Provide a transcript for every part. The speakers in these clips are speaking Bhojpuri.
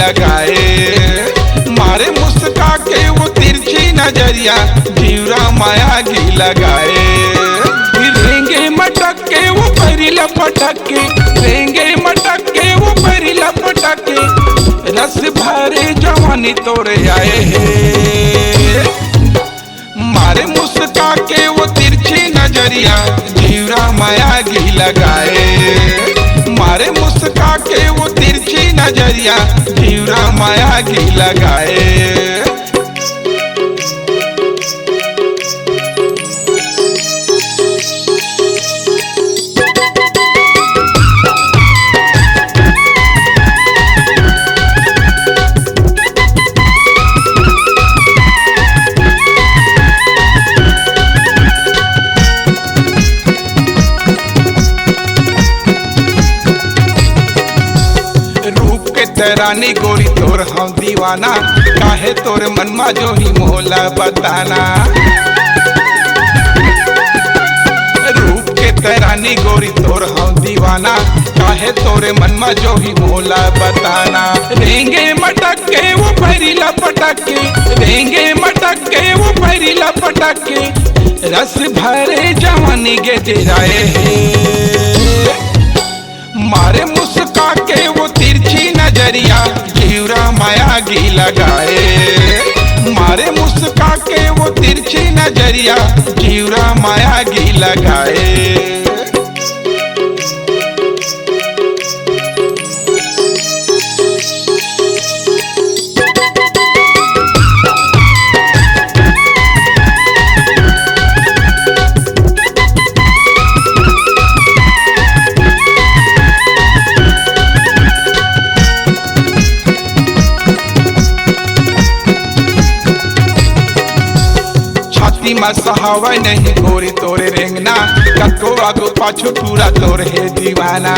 लगाए। मारे मुस्का के वो तिरछी नजरिया जीवरा माया की लगाए। रेंगे मटक के वो परी लपटक के, रेंगे मटक के वो परी लपटक के, रस भरे जवानी तोड़े आए हैं। मारे मुस्का के वो तिरछी नजरिया जीवरा माया की लगाए। मारे मुस्का के वो तिरछी नजरिया जीवरा माया की लगाए। रानी गोरी तोर हम दीवाना, काहे तोर मनमा जो ही मोहला बताना। रूप के तरानी गोरी तोर हम दीवाना, काहे तोरे मनमा जो ही मोहला बताना। रेंगे मटक के वो पैरी लपटक के, रेंगे मटक के वो पैरी लपटक के, रस भरे जवानी के दिराए हैं। मारे मुस्का के वो तिरछी नजरिया जीवरा माया की लगाए। मारे मुस्का के वो तिरछी नजरिया जीवरा माया की लगाए। सहावा नहीं गोरी तोरे रेंगना, कको आगो पाछो पूरा तोरे है दीवाना।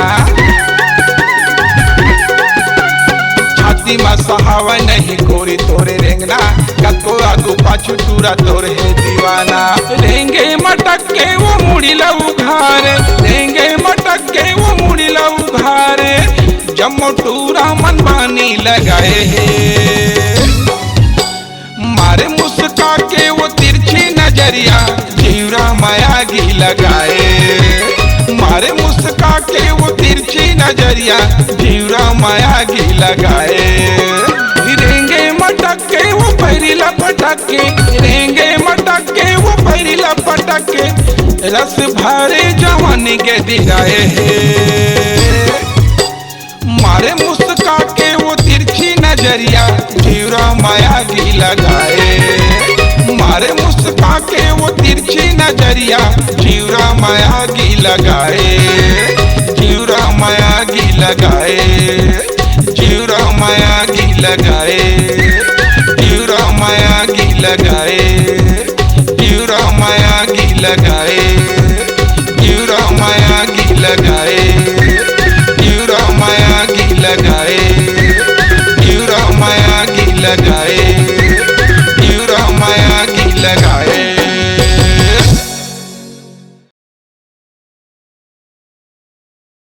छाती में सहावा नहीं गोरी तोरे रेंगना, कको आगो पाछो पूरा तोरे है दीवाना। रेंगे मटक के वो मुड़ी लऊ घारे, रेंगे मटक के वो मुड़ी लऊ घारे, जम्मो टूरा मनमानी लगाए है। मारे मुस्का के वो तिरछी नजरिया जीवरा माया की लगाए। मारे मुस्का के वो तिरछी नजरिया जीवरा माया की लगाए। रेंगे मटक के वो पैरी लपटक के, रेंगे मटक के वो पैरी लपटक के, रस भरे जवानी के दिराए हैं। मारे मुस्का के वो तिरछी नजरिया जीवरा माया की लगाए। मारे मुस्का के वो तिरछी नजरिया जीवरा माया की लगाए। जीवरा माया की लगाए। जीवरा माया की लगाए। जीवरा माया की लगाए।